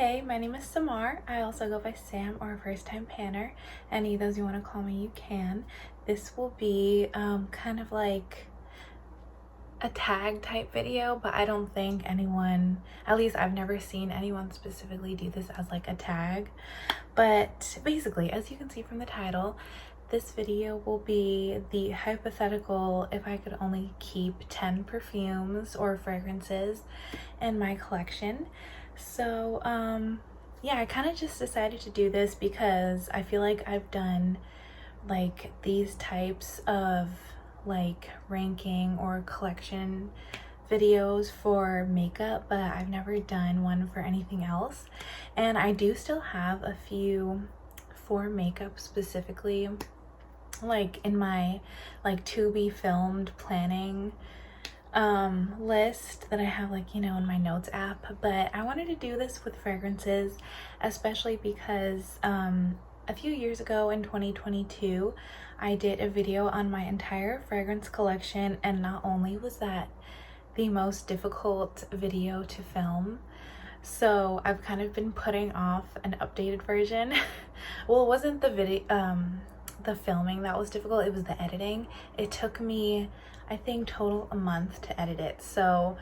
Hey, my name is Samar. I also go by Sam or First Time Panner. Any of those you want to call me, you can. This will be kind of like a tag type video, but I don't think anyone, at least I've never seen anyone specifically do this as like a tag. But basically, as you can see from the title, this video will be the hypothetical if I could only keep 10 perfumes or fragrances in my collection. So yeah, I kind of just decided to do this because I feel like I've done like these types of like ranking or collection videos for makeup, but I've never done one for anything else. And I do still have a few for makeup specifically, like in my like to be filmed planning list that I have, like, you know, in my notes app. But I wanted to do this with fragrances, especially because a few years ago in 2022 I did a video on my entire fragrance collection, and not only was that the most difficult video to film, so I've kind of been putting off an updated version. Well, it wasn't the video the filming that was difficult, it was the editing. It took me, I think, total a month to edit it. So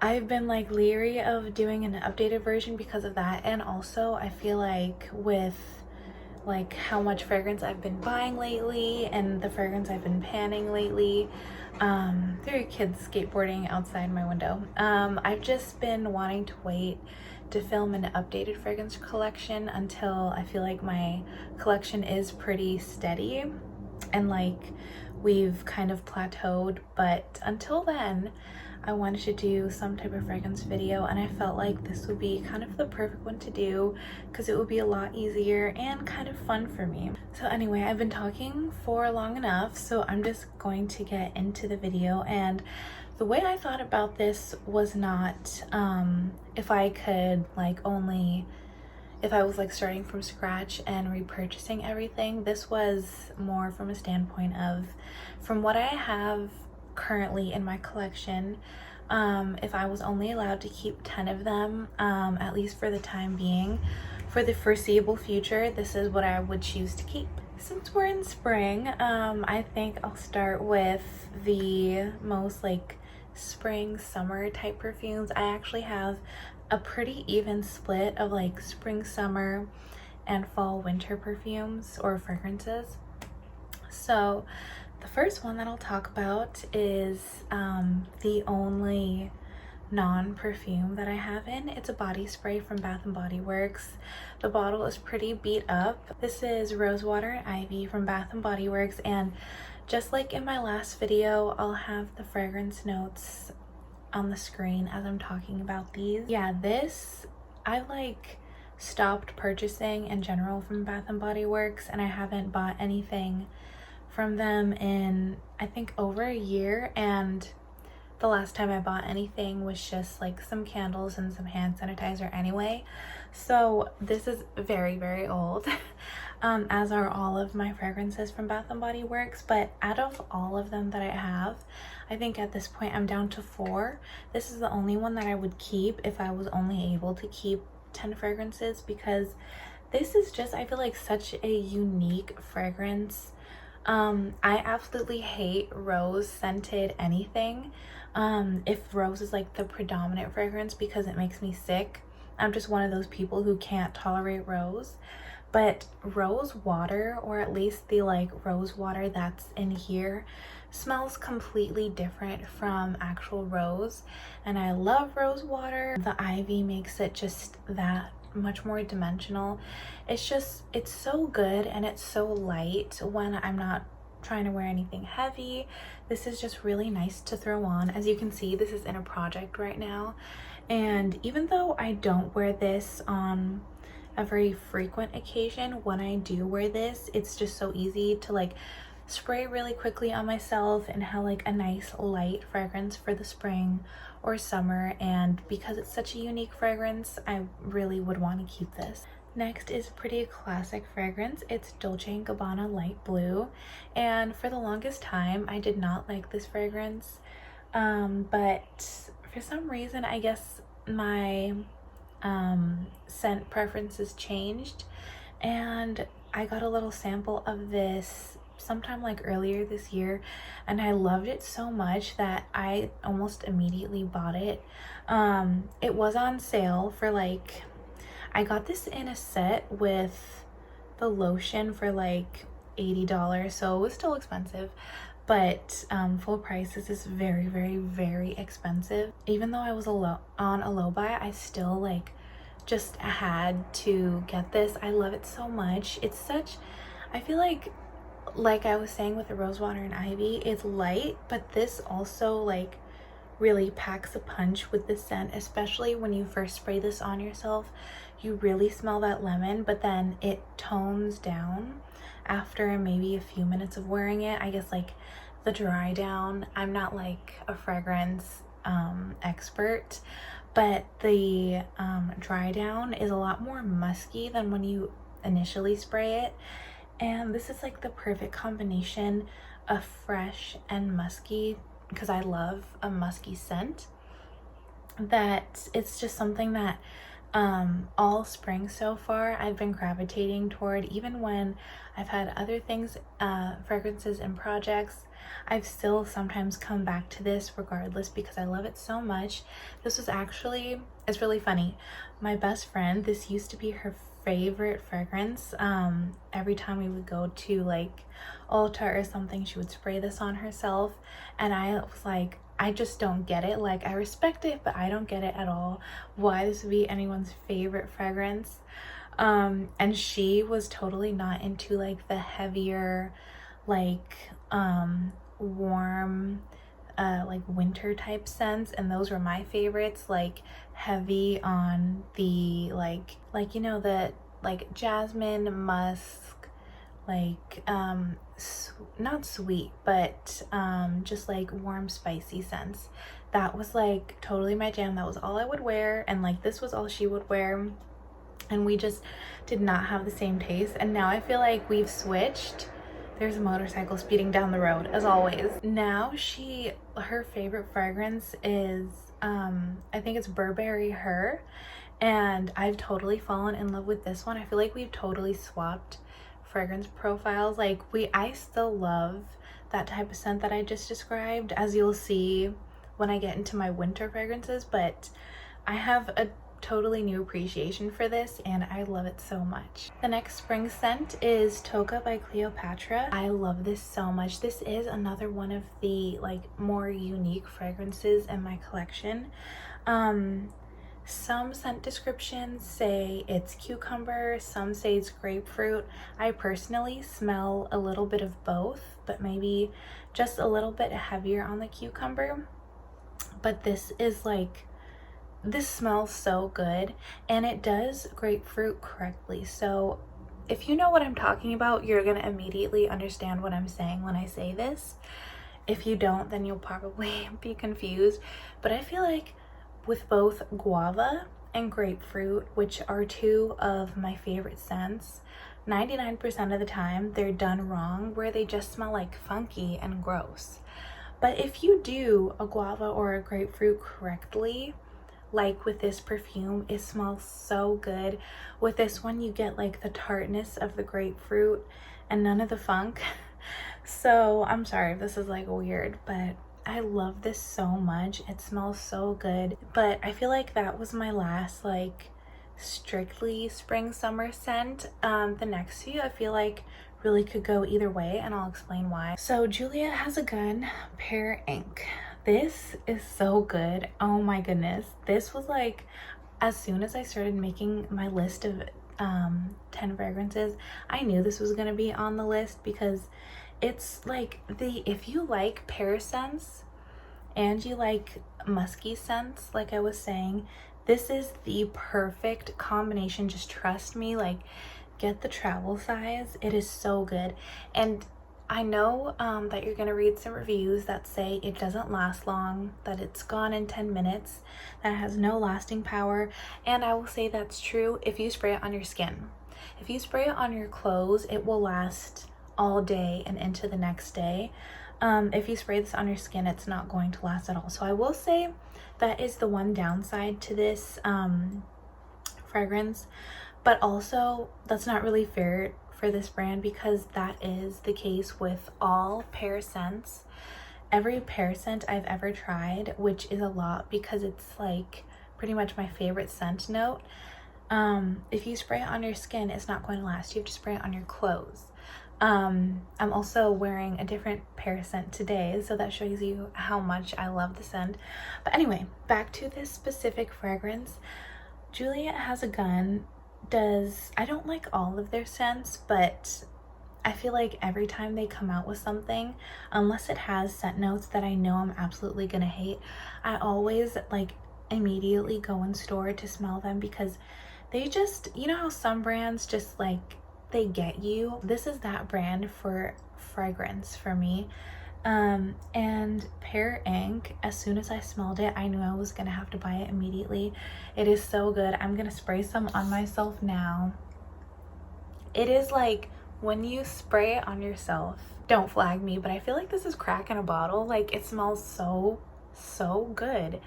I've been like leery of doing an updated version because of that. And also I feel like with like how much fragrance I've been buying lately and the fragrance I've been panning lately, there are kids skateboarding outside my window. I've just been wanting to wait to film an updated fragrance collection until I feel like my collection is pretty steady and like we've kind of plateaued. But until then, I wanted to do some type of fragrance video, and I felt like this would be kind of the perfect one to do because it would be a lot easier and kind of fun for me. So anyway, I've been talking for long enough, so I'm just going to get into the video. And the way I thought about this was not if I could like only, if I was like starting from scratch and repurchasing everything. This was more from a standpoint of, from what I have currently in my collection, if I was only allowed to keep 10 of them, at least for the time being, for the foreseeable future, this is what I would choose to keep. Since we're in spring, I think I'll start with the most like spring summer type perfumes. I actually have a pretty even split of like spring summer and fall winter perfumes or fragrances. So the first one that I'll talk about is the only non-perfume that I have in. It's a body spray from Bath & Body Works. The bottle is pretty beat up. This is Rosewater and Ivy from Bath & Body Works, and just like in my last video, I'll have the fragrance notes on the screen as I'm talking about these. Yeah, this I like stopped purchasing in general from Bath & Body Works, and I haven't bought anything from them in I think over a year, and the last time I bought anything was just like some candles and some hand sanitizer anyway. So this is very, very old. As are all of my fragrances from Bath & Body Works. But out of all of them that I have, I think at this point I'm down to 4. This is the only one that I would keep if I was only able to keep 10 fragrances, because this is just, I feel like, such a unique fragrance. I absolutely hate rose scented anything. If rose is like the predominant fragrance, because it makes me sick. I'm just one of those people who can't tolerate rose. But rose water, or at least the like rose water that's in here, smells completely different from actual rose, and I love rose water. The Ivy makes it just that much more dimensional. It's just, it's so good, and it's so light when I'm not trying to wear anything heavy. This is just really nice to throw on. As you can see, this is in a project right now, and even though I don't wear this on a very frequent occasion, when I do wear this, it's just so easy to like spray really quickly on myself and have like a nice light fragrance for the spring or summer. And because it's such a unique fragrance, I really would want to keep this. Next is a pretty classic fragrance. It's Dolce & Gabbana Light Blue, and for the longest time I did not like this fragrance, but for some reason, I guess my scent preferences changed, and I got a little sample of this sometime like earlier this year, and I loved it so much that I almost immediately bought it. It was on sale for like, I got this in a set with the lotion for like $80, so it was still expensive, but full price. This is very, very, very expensive. Even though I was on a low buy, I still like just had to get this. I love it so much. It's such, I feel like I was saying with the rosewater and ivy, it's light, but this also like really packs a punch with the scent, especially when you first spray this on yourself. You really smell that lemon, but then it tones down after maybe a few minutes of wearing it. I guess like the dry down, I'm not like a fragrance expert, but the dry down is a lot more musky than when you initially spray it. And this is like the perfect combination of fresh and musky, because I love a musky scent. That it's just something that all spring so far I've been gravitating toward. Even when I've had other things, fragrances and projects, I've still sometimes come back to this regardless because I love it so much. This was actually, it's really funny, my best friend, this used to be her favorite fragrance. Every time we would go to like Ulta or something, she would spray this on herself, and I was like, I just don't get it. Like, I respect it, but I don't get it at all why this would be anyone's favorite fragrance. And she was totally not into like the heavier, like warm like winter type scents, and those were my favorites, like heavy on the like you know, the like jasmine, musk, like not sweet, but just like warm spicy scents. That was like totally my jam. That was all I would wear, and like this was all she would wear, and we just did not have the same taste. And now I feel like we've switched. There's a motorcycle speeding down the road as always. Now her favorite fragrance is I think it's Burberry Her, and I've totally fallen in love with this one. I feel like we've totally swapped fragrance profiles. Like I still love that type of scent that I just described, as you'll see when I get into my winter fragrances, but I have a totally new appreciation for this and I love it so much. The next spring scent is Toka by Cleopatra. I love this so much. This is another one of the like more unique fragrances in my collection. Some scent descriptions say it's cucumber, some say it's grapefruit. I personally smell a little bit of both, but maybe just a little bit heavier on the cucumber. But this is like, this smells so good, and it does grapefruit correctly. So if you know what I'm talking about, you're gonna immediately understand what I'm saying when I say this. If you don't, then you'll probably be confused. But I feel like with both guava and grapefruit, which are two of my favorite scents, 99% of the time they're done wrong, where they just smell like funky and gross. But if you do a guava or a grapefruit correctly, like with this perfume, it smells so good. With this one, you get like the tartness of the grapefruit and none of the funk. So I'm sorry if this is like weird, but I love this so much. It smells so good. But I feel like that was my last like strictly spring summer scent. The next few I feel like really could go either way, and I'll explain why. So Juliet Has a Gun Pear Ink. This is so good. Oh my goodness. This was like, as soon as I started making my list of 10 fragrances, I knew this was gonna be on the list, because it's like if you like pear scents and you like musky scents, like I was saying, this is the perfect combination. Just trust me, like get the travel size. It is so good. And I know that you're gonna read some reviews that say it doesn't last long, that it's gone in 10 minutes, that it has no lasting power, and I will say that's true if you spray it on your skin. If you spray it on your clothes, it will last all day and into the next day. If you spray this on your skin, it's not going to last at all. So I will say that is the one downside to this fragrance, but also that's not really fair for this brand because that is the case with all pear scents. Every pear scent I've ever tried, which is a lot because it's like pretty much my favorite scent note, if you spray it on your skin, it's not going to last. You have to spray it on your clothes. I'm also wearing a different pear scent today, so that shows you how much I love the scent. But anyway, back to this specific fragrance. Juliet Has a Gun I don't like all of their scents, but I feel like every time they come out with something, unless it has scent notes that I know I'm absolutely gonna hate, I always like immediately go in store to smell them because they just, you know how some brands just like, they get you? This is that brand for fragrance for me. And Pear Ink, as soon as I smelled it, I knew I was gonna have to buy it immediately. It is so good. I'm gonna spray some on myself now. It is like, when you spray it on yourself, don't flag me, but I feel like this is crack in a bottle. Like, it smells so good.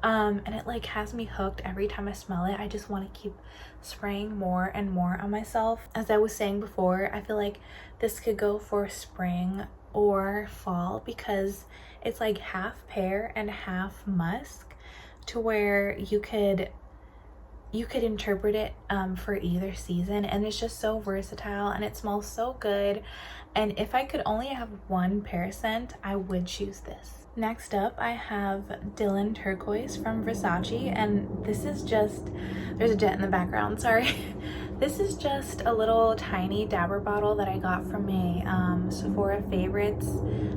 And it like has me hooked every time I smell it. I just want to keep spraying more and more on myself. As I was saying before, I feel like this could go for spring or fall because it's like half pear and half musk, to where you could interpret it for either season, and it's just so versatile and it smells so good. And if I could only have one pear scent, I would choose this. Next up, I have Dylan Turquoise from Versace, and this is just, there's a jet in the background, sorry. This is just a little tiny dabber bottle that I got from a Sephora Favorites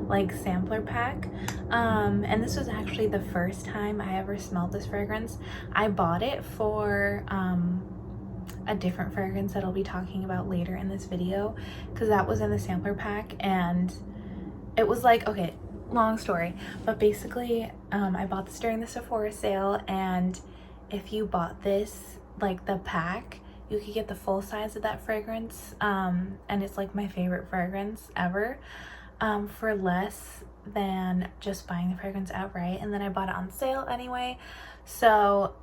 like sampler pack. And this was actually the first time I ever smelled this fragrance. I bought it for a different fragrance that I'll be talking about later in this video, because that was in the sampler pack, and it was like, okay, long story, but basically I bought this during the Sephora sale, and if you bought this, like the pack, you could get the full size of that fragrance, and it's like my favorite fragrance ever, for less than just buying the fragrance outright. And then I bought it on sale anyway, so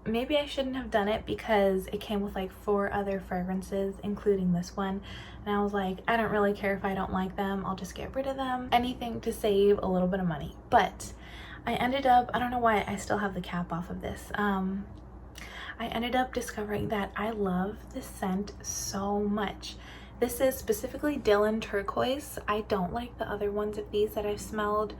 maybe I shouldn't have done it because it came with like 4 other fragrances including this one, and I was like, I don't really care if I don't like them, I'll just get rid of them, anything to save a little bit of money. But I ended up, I don't know why I still have the cap off of this, I ended up discovering that I love this scent so much. This is specifically Dylan Turquoise. I don't like the other ones of these that I've smelled.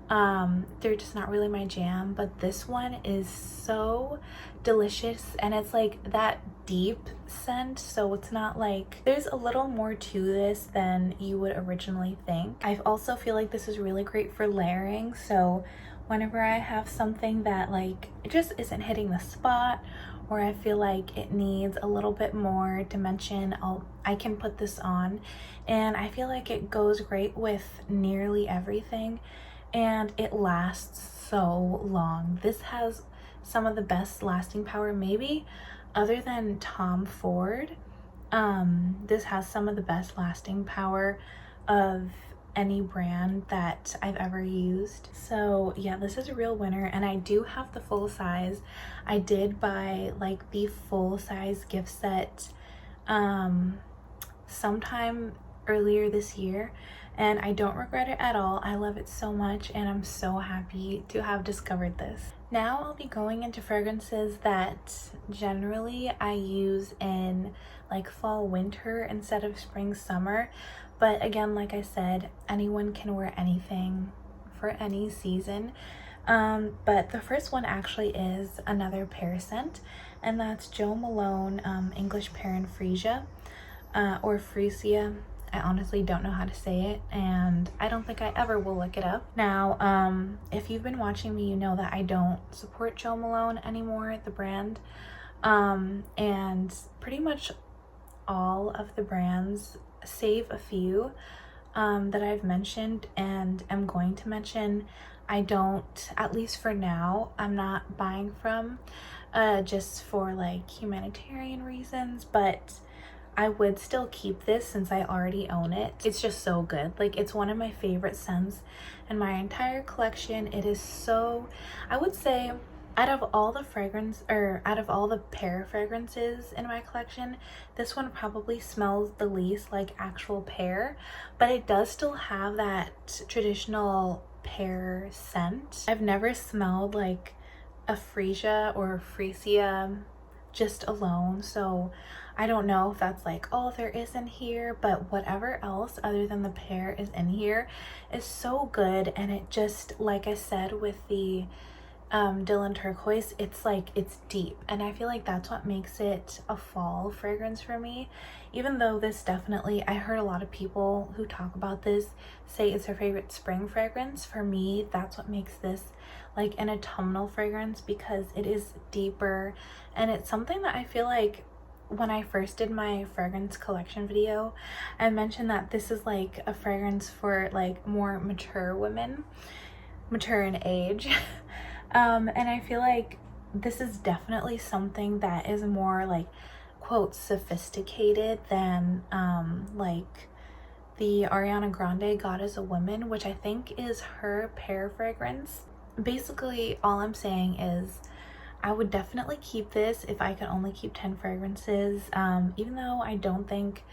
They're just not really my jam, but this one is so delicious, and it's like that deep scent, so it's not like, there's a little more to this than you would originally think. I also feel like this is really great for layering, so whenever I have something that like it just isn't hitting the spot, or I feel like it needs a little bit more dimension, I can put this on, and I feel like it goes great with nearly everything, and it lasts so long. This has some of the best lasting power, maybe other than Tom Ford. This has some of the best lasting power of any brand that I've ever used. So yeah, this is a real winner, and I do have the full size. I did buy like the full size gift set sometime earlier this year, and I don't regret it at all. I love it so much, and I'm so happy to have discovered this. Now I'll be going into fragrances that generally I use in like fall, winter instead of spring, summer. But again, like I said, anyone can wear anything for any season. But the first one actually is another pear scent, and that's Jo Malone English Pear and Freesia, or Freesia. I honestly don't know how to say it, and I don't think I ever will look it up. Now, if you've been watching me, you know that I don't support Jo Malone anymore, the brand, and pretty much all of the brands, save a few that I've mentioned and am going to mention, I don't, at least for now, I'm not buying from, just for like humanitarian reasons, but I would still keep this since I already own it. It's just so good. Like, it's one of my favorite scents in my entire collection. It is so, I would say Out of all the fragrance, or out of all the pear fragrances in my collection, this one probably smells the least like actual pear, but it does still have that traditional pear scent. I've never smelled like a freesia or freesia just alone, so I don't know if that's like all there is in here, but whatever else other than the pear is in here is so good. And it just, like I said with the Dylan Turquoise, it's like, it's deep, and I feel like that's what makes it a fall fragrance for me. Even though this definitely, I heard a lot of people who talk about this say it's their favorite spring fragrance. For me, that's what makes this like an autumnal fragrance, because it is deeper, and it's something that I feel like when I first did my fragrance collection video, I mentioned that this is like a fragrance for like more mature women, mature in age. And I feel like this is definitely something that is more like, quote, sophisticated than like the Ariana Grande God is a Woman, which I think is her pear fragrance. Basically, all I'm saying is I would definitely keep this if I could only keep 10 fragrances, even though I don't think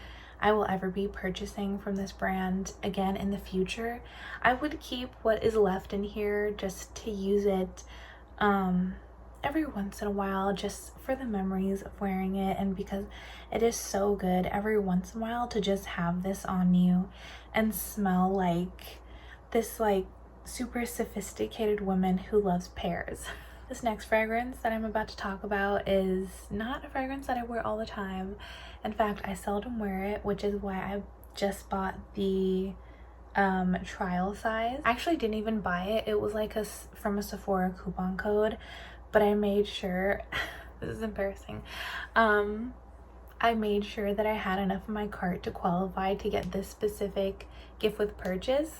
I will ever be purchasing from this brand again in the future. I would keep what is left in here just to use it every once in a while, just for the memories of wearing it, and because it is so good every once in a while to just have this on you and smell like this like super sophisticated woman who loves pears. This next fragrance that I'm about to talk about is not a fragrance that I wear all the time. In fact, I seldom wear it, which is why I just bought the trial size. I actually didn't even buy it. It was like from a Sephora coupon code, but I made sure this is embarrassing. I made sure that I had enough in my cart to qualify to get this specific gift with purchase.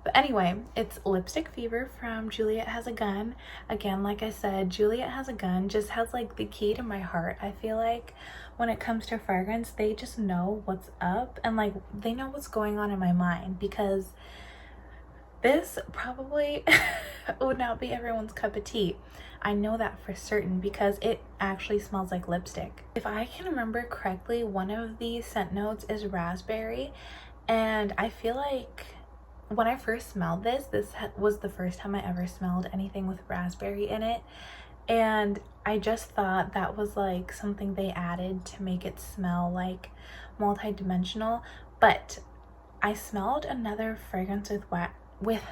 But anyway, it's Lipstick Fever from Juliet Has a Gun. Again, like I said, Juliet Has a Gun just has like the key to my heart. I feel like when it comes to fragrance, they just know what's up, and like they know what's going on in my mind, because this probably would not be everyone's cup of tea. I know that for certain because it actually smells like lipstick. If I can remember correctly, one of the scent notes is raspberry, and I feel like when I first smelled this was the first time I ever smelled anything with raspberry in it, and I just thought that was like something they added to make it smell like multi-dimensional. But I smelled another fragrance with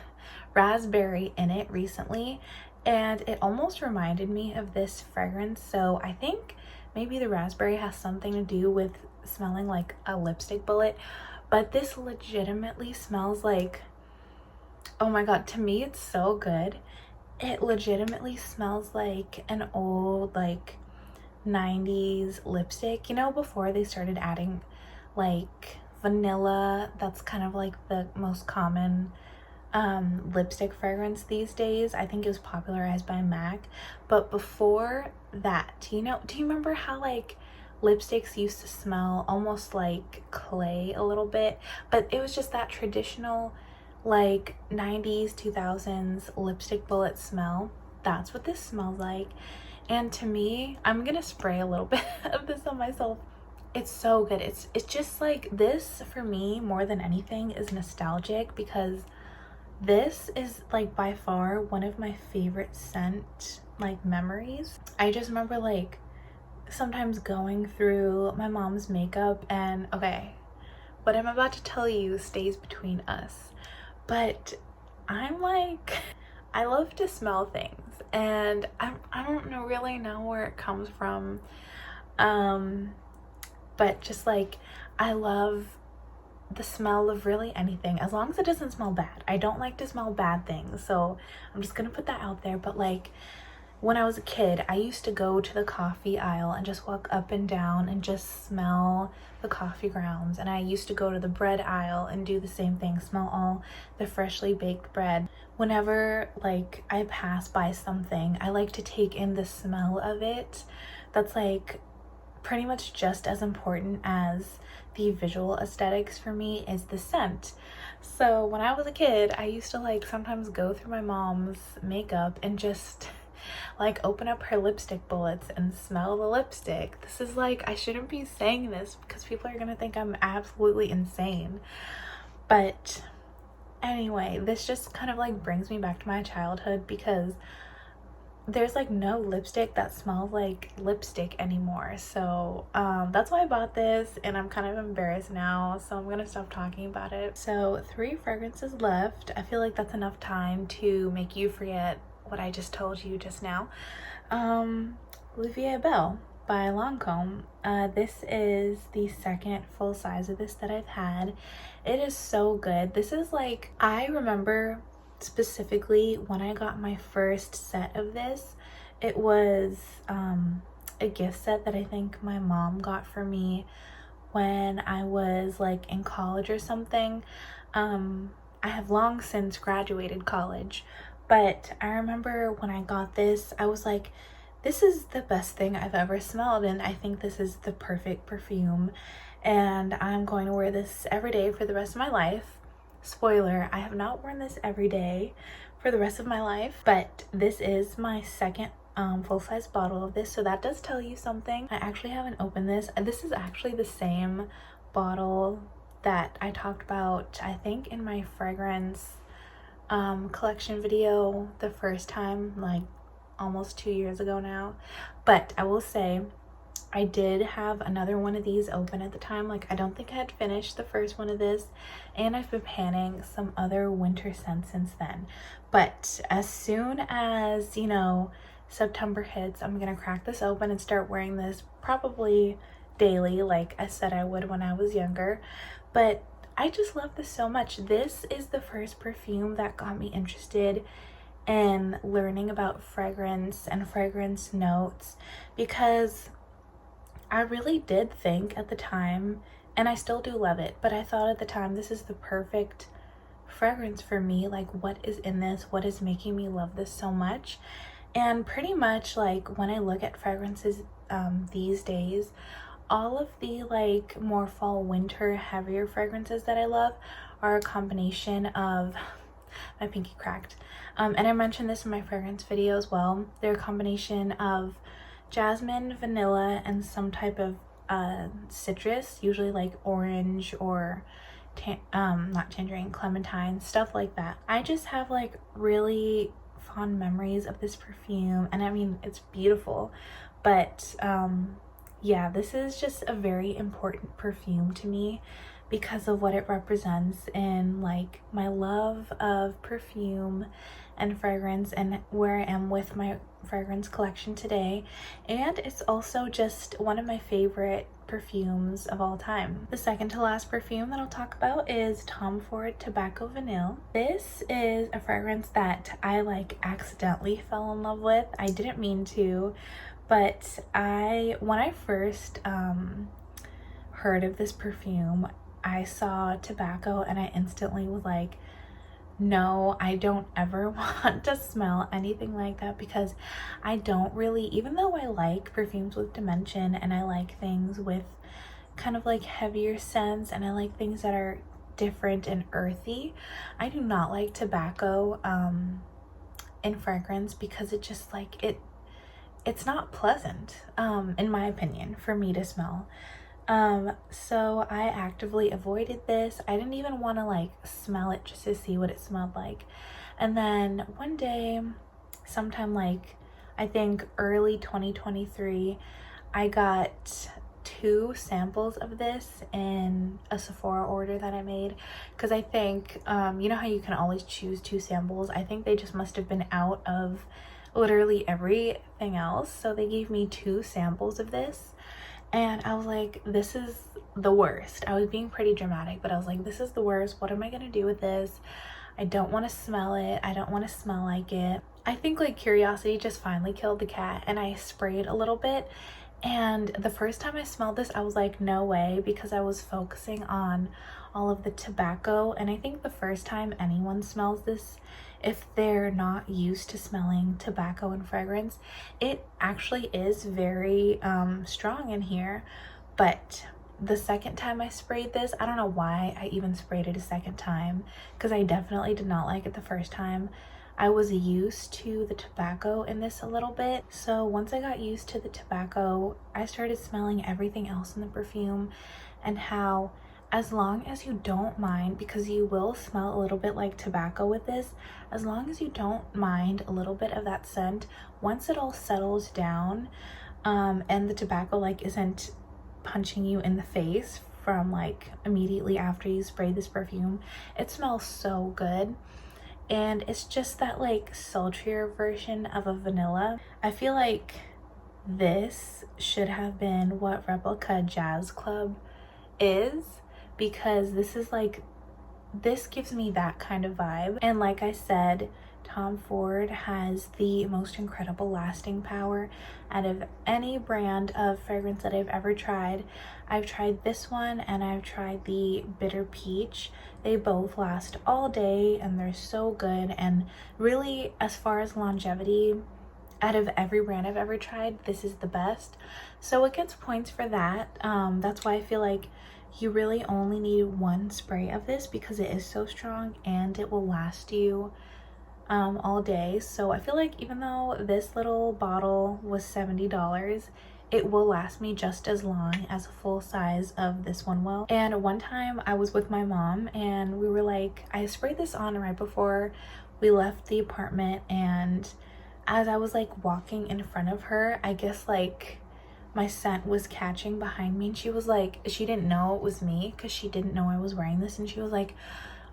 raspberry in it recently, and it almost reminded me of this fragrance. So I think maybe the raspberry has something to do with smelling like a lipstick bullet, but this legitimately smells like, oh my god, to me it's so good. It legitimately smells like an old like 90s lipstick, you know, before they started adding like vanilla. That's kind of like the most common lipstick fragrance these days. I think it was popularized by MAC, but before that, do you remember how like lipsticks used to smell almost like clay a little bit, but it was just that traditional like 90s 2000s lipstick bullet smell? That's what this smells like. And to me, I'm gonna spray a little bit of this on myself. It's so good. It's just like, this for me more than anything is nostalgic, because this is like by far one of my favorite scent like memories. I just remember like sometimes going through my mom's makeup, and okay, what I'm about to tell you stays between us, but I'm like, I love to smell things, and I don't know really know where it comes from, but just like, I love the smell of really anything, as long as it doesn't smell bad. I don't like to smell bad things, so I'm just gonna put that out there. But like, when I was a kid, I used to go to the coffee aisle and just walk up and down and just smell the coffee grounds. And I used to go to the bread aisle and do the same thing, smell all the freshly baked bread. Whenever like I pass by something, I like to take in the smell of it. That's like pretty much just as important as the visual aesthetics for me is the scent. So when I was a kid, I used to like sometimes go through my mom's makeup and just Like, open up her lipstick bullets and smell the lipstick. This is like, I shouldn't be saying this because people are gonna think I'm absolutely insane. But anyway, this just kind of like brings me back to my childhood because there's like no lipstick that smells like lipstick anymore. So that's why I bought this, and I'm kind of embarrassed now, so I'm gonna stop talking about it. So 3 fragrances left. I feel like that's enough time to make you forget what I just told you just now. Belle by Lancome. This is the second full size of this that I've had. It is so good. This is like, I remember specifically when I got my first set of this, it was a gift set that I think my mom got for me when I was like in college or something. I have long since graduated college, but I remember when I got this, I was like, this is the best thing I've ever smelled, and I think this is the perfect perfume, and I'm going to wear this every day for the rest of my life. Spoiler, I have not worn this every day for the rest of my life, but this is my second full-size bottle of this, so that does tell you something. I actually haven't opened this. This is actually the same bottle that I talked about, I think, in my fragrance collection video the first time, like almost 2 years ago now. But I will say, I did have another one of these open at the time. Like, I don't think I had finished the first one of this, and I've been panning some other winter scents since then. But as soon as, you know, September hits, I'm gonna crack this open and start wearing this probably daily, like I said I would when I was younger. But I just love this so much. This is the first perfume that got me interested in learning about fragrance and fragrance notes, because I really did think at the time, and I still do love it, but I thought at the time this is the perfect fragrance for me. Like, what is in this? What is making me love this so much? And pretty much, like, when I look at fragrances these days, all of the like more fall winter heavier fragrances that I love are a combination of my pinky cracked, and I mentioned this in my fragrance video as well. They're a combination of jasmine, vanilla, and some type of citrus, usually like orange or not tangerine, clementine, stuff like that. I just have like really fond memories of this perfume, and I mean, it's beautiful, but yeah, this is just a very important perfume to me because of what it represents in like my love of perfume and fragrance and where I am with my fragrance collection today. And it's also just one of my favorite perfumes of all time. The second to last perfume that I'll talk about is Tom Ford Tobacco Vanille. This is a fragrance that I like accidentally fell in love with. I didn't mean to, but when I first heard of this perfume, I saw tobacco and I instantly was like, no, I don't ever want to smell anything like that, because I don't really, even though I like perfumes with dimension and I like things with kind of like heavier scents and I like things that are different and earthy, I do not like tobacco in fragrance, because it just like it's not pleasant, in my opinion, for me to smell. So I actively avoided this. I didn't even want to like smell it just to see what it smelled like. And then one day, sometime like I think early 2023, I got 2 samples of this in a Sephora order that I made, because I think you know how you can always choose 2 samples? I think they just must have been out of literally everything else, so they gave me 2 samples of this. And I was like, this is the worst. I was being pretty dramatic, but I was like, this is the worst. What am I gonna do with this? I don't want to smell it. I don't want to smell like it. I think like curiosity just finally killed the cat, and I sprayed a little bit. And the first time I smelled this, I was like, no way, because I was focusing on all of the tobacco. And I think the first time anyone smells this, if they're not used to smelling tobacco and fragrance, it actually is very strong in here. But the second time I sprayed this, I don't know why I even sprayed it a second time, because I definitely did not like it the first time. I was used to the tobacco in this a little bit. So once I got used to the tobacco, I started smelling everything else in the perfume, and how as long as you don't mind, because you will smell a little bit like tobacco with this, as long as you don't mind a little bit of that scent, once it all settles down, and the tobacco like isn't punching you in the face from like immediately after you spray this perfume, it smells so good. And it's just that like sultrier version of a vanilla. I feel like this should have been what Replica Jazz Club is, because this is like, this gives me that kind of vibe. And like I said, Tom Ford has the most incredible lasting power out of any brand of fragrance that I've ever tried. I've tried this one and I've tried the Bitter Peach. They both last all day and they're so good. And really, as far as longevity, out of every brand I've ever tried, this is the best. So it gets points for that. That's why I feel like you really only need one spray of this, because it is so strong and it will last you all day. So I feel like even though this little bottle was $70, it will last me just as long as a full size of this one will. And one time I was with my mom and we were like, I sprayed this on right before we left the apartment, and as I was like walking in front of her, I guess like my scent was catching behind me, and she was like, she didn't know it was me because she didn't know I was wearing this, and she was like,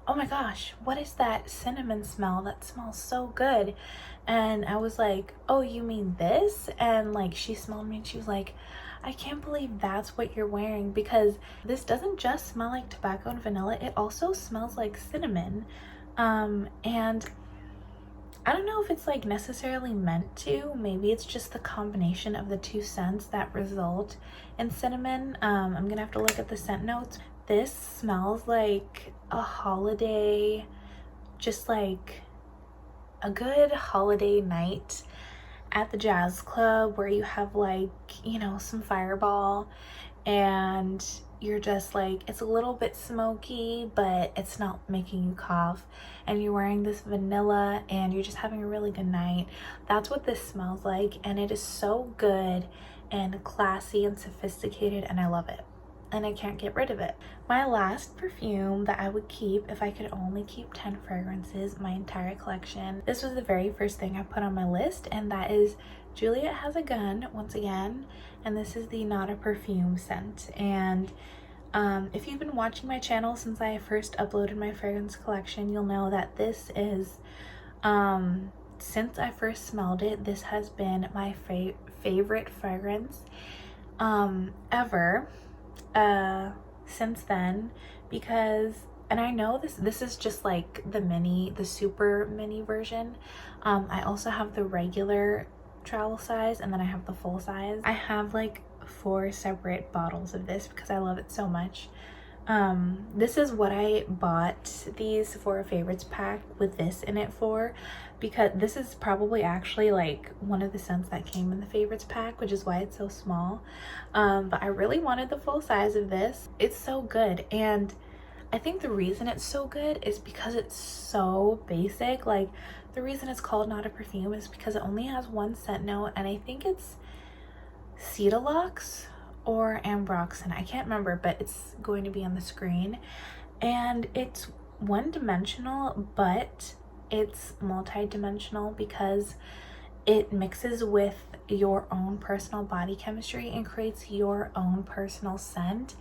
oh my gosh, what is that cinnamon smell? That smells so good. And I was like, oh, you mean this? And like she smelled me and she was like, I can't believe that's what you're wearing, because this doesn't just smell like tobacco and vanilla, it also smells like cinnamon. And I don't know if it's like necessarily meant to. Maybe it's just the combination of the two scents that result in cinnamon. I'm gonna have to look at the scent notes. This smells like a holiday, just like a good holiday night at the jazz club where you have like, you know, some Fireball and you're just like, it's a little bit smoky, but it's not making you cough, and you're wearing this vanilla and you're just having a really good night. That's what this smells like, and it is so good and classy and sophisticated, and I love it. And I can't get rid of it. My last perfume that I would keep if I could only keep 10 fragrances, my entire collection. This was the very first thing I put on my list, and that is Juliet Has a Gun, once again. And this is the Not a Perfume scent. And if you've been watching my channel since I first uploaded my fragrance collection, you'll know that this is, since I first smelled it, this has been my favorite fragrance ever. Since then, because, and I know this is just like the super mini version. I also have the regular travel size, and then I have the full size. I have like 4 separate bottles of this because I love it so much. This is what I bought these 4 favorites pack with this in it for, because this is probably actually like one of the scents that came in the favorites pack, which is why it's so small. But I really wanted the full size of this. It's so good, and I think the reason it's so good is because it's so basic. Like, the reason it's called Not a Perfume is because it only has one scent note, and I think it's Cetalox or Ambroxan, I can't remember, but it's going to be on the screen. And it's one-dimensional, but it's multi-dimensional because it mixes with your own personal body chemistry and creates your own personal scent.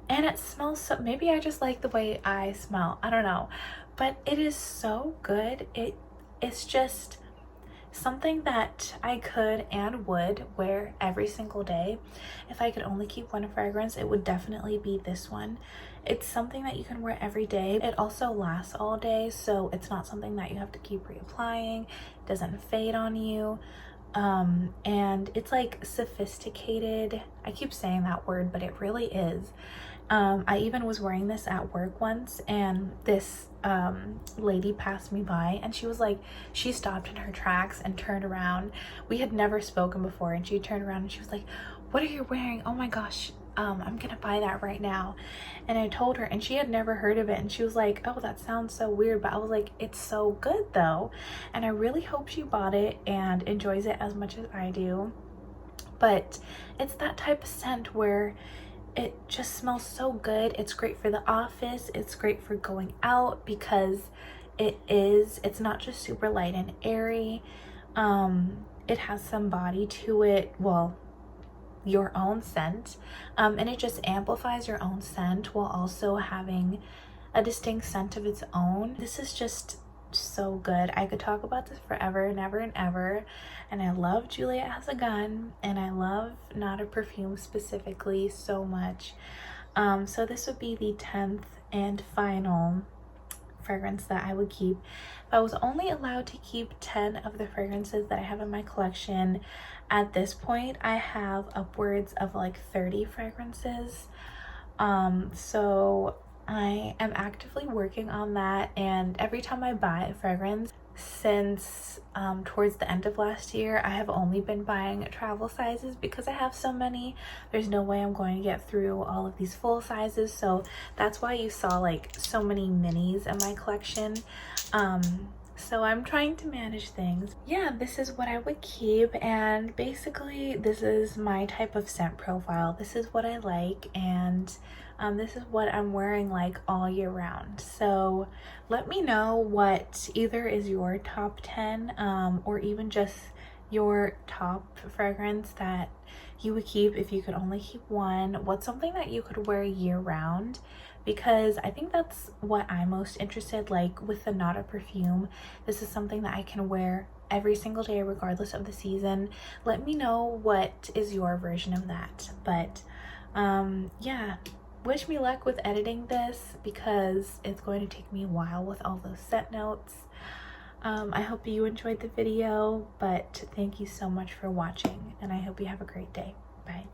And it smells so, maybe I just like the way I smell, I don't know, but it is so good. It's just something that I could and would wear every single day. If I could only keep one fragrance, it would definitely be this one. It's something that you can wear every day. It also lasts all day, so it's not something that you have to keep reapplying. It doesn't fade on you. And it's like sophisticated. I keep saying that word, but it really is. I even was wearing this at work once, and this lady passed me by, and she was like, she stopped in her tracks and turned around. We had never spoken before, and she turned around and she was like, what are you wearing? Oh my gosh, I'm gonna buy that right now. And I told her, and she had never heard of it, and she was like, oh, that sounds so weird, but I was like, it's so good though. And I really hope she bought it and enjoys it as much as I do. But it's that type of scent where it just smells so good. It's great for the office, it's great for going out, because it's not just super light and airy. It has some body to it, well, your own scent, and it just amplifies your own scent while also having a distinct scent of its own. This is just so good. I could talk about this forever and ever and ever. And I love Juliet Has a Gun, and I love Not a Perfume specifically so much. So this would be the 10th and final fragrance that I would keep. If I was only allowed to keep 10 of the fragrances that I have in my collection, at this point I have upwards of like 30 fragrances. So I am actively working on that, and every time I buy a fragrance since towards the end of last year, I have only been buying travel sizes because I have so many. There's no way I'm going to get through all of these full sizes, so that's why you saw like so many minis in my collection. So I'm trying to manage things. Yeah, this is what I would keep, and basically this is my type of scent profile. This is what I like, and this is what I'm wearing like all year round. So let me know what either is your top 10 or even just your top fragrance that you would keep if you could only keep one. What's something that you could wear year round? Because I think that's what I'm most interested, like with the Not a Perfume. This is something that I can wear every single day regardless of the season. Let me know what is your version of that. But yeah, wish me luck with editing this because it's going to take me a while with all those set notes. I hope you enjoyed the video, but thank you so much for watching, and I hope you have a great day. Bye.